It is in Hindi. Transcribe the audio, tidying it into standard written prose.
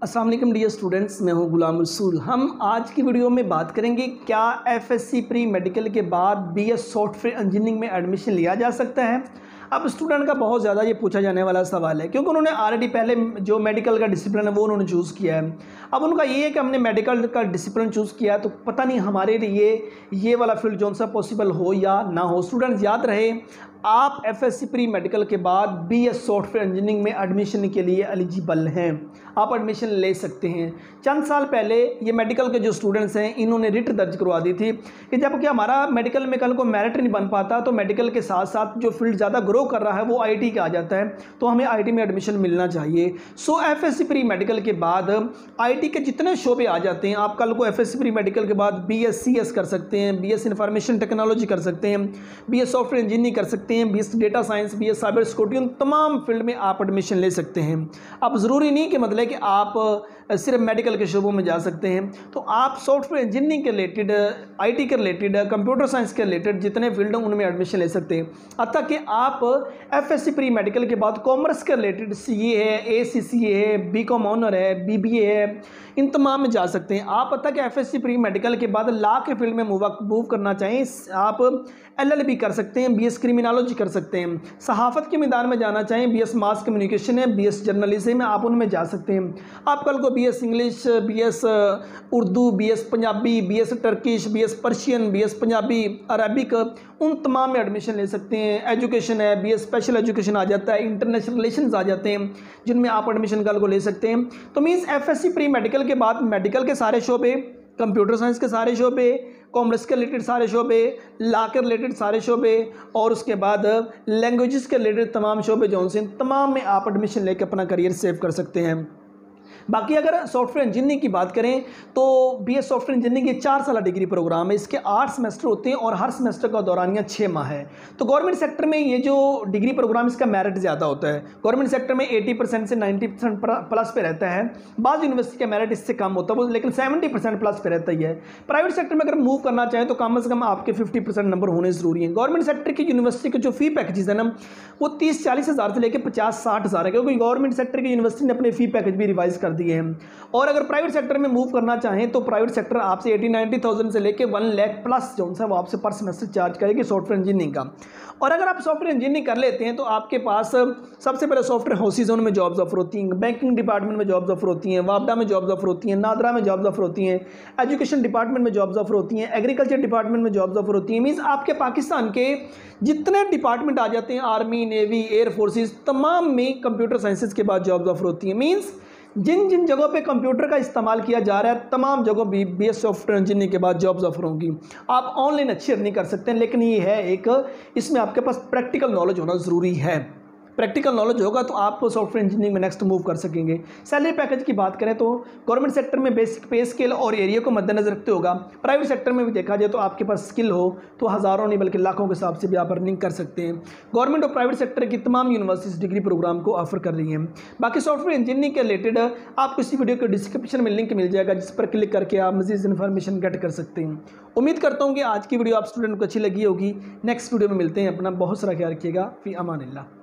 अस्सलाम वालेकुम डियर स्टूडेंट्स, मैं हूं गुलाम रसूल। हम आज की वीडियो में बात करेंगे क्या एफएससी प्री मेडिकल के बाद बीएस सॉफ्टवेयर इंजीनियरिंग में एडमिशन लिया जा सकता है। अब स्टूडेंट का बहुत ज़्यादा ये पूछा जाने वाला सवाल है क्योंकि उन्होंने ऑलरेडी पहले जो मेडिकल का डिसिप्लिन है वो उन्होंने चूज़ किया है। अब उनका ये है कि हमने मेडिकल का डिसिप्लिन चूज़ किया तो पता नहीं हमारे लिए ये वाला फील्ड जो सा पॉसिबल हो या ना हो। स्टूडेंट्स याद रहे, आप एफएससी प्री मेडिकल के बाद बीएस सॉफ्टवेयर इंजीनियरिंग में एडमिशन के लिए एलिजिबल हैं, आप एडमिशन ले सकते हैं। चंद साल पहले ये मेडिकल के जो स्टूडेंट्स हैं इन्होंने रिट दर्ज करवा दी थी कि जब कि हमारा मेडिकल में कल को मेरिट नहीं बन पाता तो मेडिकल के साथ साथ जो फील्ड ज़्यादा ग्रो कर रहा है वो आईटी का आ जाता है, तो हमें आईटी में एडमिशन मिलना चाहिए। सो एफएससी प्री मेडिकल के बाद आईटी के जितने शोबे आ जाते हैं, आप कल को एफएससी प्री मेडिकल के बाद बीएससीएस कर सकते हैं, बीएस इंफॉर्मेशन टेक्नोलॉजी कर सकते हैं, बीएस सॉफ्टवेयर इंजीनियरिंग कर सकते हैं, BS data science, BS cyber security, उन तमाम फील्ड में आप एडमिशन ले सकते हैं। अब ज़रूरी नहीं कि मतलब कि आप सिर्फ मेडिकल के शोबों में जा सकते हैं, तो आप सॉफ्टवेयर इंजीनियरिंग के रिलेटेड, आईटी के रिलेटेड, कंप्यूटर साइंस के रिलेटेड जितने फील्ड हैं उनमें एडमिशन ले सकते हैं। अतः कि आप एफएससी प्री मेडिकल के बाद कॉमर्स के रिलेटेड सीए है, एसीसीए है, बीकॉम ऑनर है, बीबीए है, इन तमाम में जा सकते हैं। आप पता कि एफएससी प्री मेडिकल के बाद लॉ के फील्ड में मूव करना चाहें, आप एलएलबी कर सकते हैं, बीएस क्रिमिनोलॉजी कर सकते हैं। सहाफ़त के मैदान में जाना चाहें, बीएस मास कम्युनिकेशन है, बीएस जर्नलिज्म है, आप उनमें जा सकते हैं। आप कल को BS English, BS Urdu, BS Punjabi, BS Turkish, BS Persian, BS Punjabi, Arabic, उन तमाम में एडमिशन ले सकते हैं। एजुकेशन है, बीएस स्पेशल एजुकेशन आ जाता है, इंटरनेशनल रिलेशंस आ जाते हैं जिनमें आप एडमिशन कल को ले सकते हैं। तो मीन्स एफएससी प्री मेडिकल के बाद मेडिकल के सारे शोबे, कंप्यूटर साइंस के सारे शोबे, कॉमर्स के रिलेटेड सारे शोबे, लॉ के रिलेटेड सारे शोबे और उसके बाद लैंग्वेजेस के रिलेटेड तमाम शोबे जो उनसे तमाम में आप एडमिशन लेकर अपना करियर सेव कर सकते हैं। बाकी अगर सॉफ्टवेयर इंजीनियरिंग की बात करें तो बीएस सॉफ्टवेयर इंजीनियरिंग ये 4 साल डिग्री प्रोग्राम है, इसके 8 सेमेस्टर होते हैं और हर सेमेस्टर का दौरानिया 6 माह है। तो गवर्नमेंट सेक्टर में ये जो डिग्री प्रोग्राम इसका मेरिट ज़्यादा होता है। गवर्नमेंट सेक्टर में 80% से 90% प्लस पे रहता है, बाद यूनिवर्सिटी का मेरिट इससे कम होता है वो, लेकिन 70% प्लस पे रहता ही है। प्राइवेट सेक्टर में अगर मूव करना चाहें तो कम से कम आपके 50% नंबर होने ज़रूरी है। गवर्नमेंट सेक्टर की यूनिवर्सिटी के जो फ़ी पैकेजेस है ना वो 30-40 हज़ार से लेकर 50-60 हज़ार है, क्योंकि गवर्नमेंट सेक्टर की यूनिवर्सिटी ने अपने फ़ी पैकेज भी रिवाइज कर दिए हैं। और अगर प्राइवेट सेक्टर में मूव करना चाहें तो प्राइवेट सेक्टर आपसे 80-90,000 से लेके 1 लाख प्लस जो है वो आपसे पर सेमेस्टर चार्ज करेगी सॉफ्टवेयर इंजीनियरिंग का। और अगर आप सॉफ्टवेयर इंजीनियरिंग कर लेते हैं तो आपके पास सबसे पहले सॉफ्टवेयर हाउसेज में जॉब्स ऑफर होती हैं, बैंकिंग डिपार्टमेंट में जॉब्स ऑफर होती हैं, वापडा में जॉब्स ऑफर होती हैं, नादरा में जॉब्स ऑफर होती हैं, एजुकेशन डिपार्टमेंट में जॉब्स ऑफर होती हैं, एग्रीकल्चर डिपार्टमेंट में जॉब्स ऑफर होती हैं। मीन्स आपके पाकिस्तान के जितने डिपार्टमेंट आ जाते हैं, आर्मी, नेवी, एयर फोर्सेज, तमाम में कंप्यूटर साइंसेज के बाद जॉब्स ऑफर होती हैं। मीन्स जिन जिन जगहों पे कंप्यूटर का इस्तेमाल किया जा रहा है तमाम जगहों बीएस सॉफ्टवेयर इंजीनियरिंग के बाद जॉब्स ऑफर होंगी। आप ऑनलाइन अच्छी अर्निंग कर सकते हैं, लेकिन ये है एक, इसमें आपके पास प्रैक्टिकल नॉलेज होना ज़रूरी है। प्रैक्टिकल नॉलेज होगा तो आप सॉफ्टवेयर इंजीनियरिंग में नेक्स्ट मूव कर सकेंगे। सैलरी पैकेज की बात करें तो गवर्नमेंट सेक्टर में बेसिक पे स्केल और एरिया को मद्देनजर रखते होगा। प्राइवेट सेक्टर में भी देखा जाए तो आपके पास स्किल हो तो हज़ारों नहीं बल्कि लाखों के हिसाब से भी आप अर्निंग कर सकते हैं। गवर्नमेंट और प्राइवेट सेक्टर की तमाम यूनिवर्सिटीज डिग्री प्रोग्राम को ऑफर कर रही हैं। बाकी सॉफ्टवेयर इंजीनियरिंग के रिलेटेड आपको इसी वीडियो के डिस्क्रिप्शन में लिंक मिल जाएगा जिस पर क्लिक करके आप मज़ीद इन्फॉर्मेशन गेट कर सकते हैं। उम्मीद करता हूँ कि आज की वीडियो आप स्टूडेंट को अच्छी लगी होगी। नेक्स्ट वीडियो में मिलते हैं। अपना बहुत सारा ख्याल रखिएगा। फी अमानिल्लाह।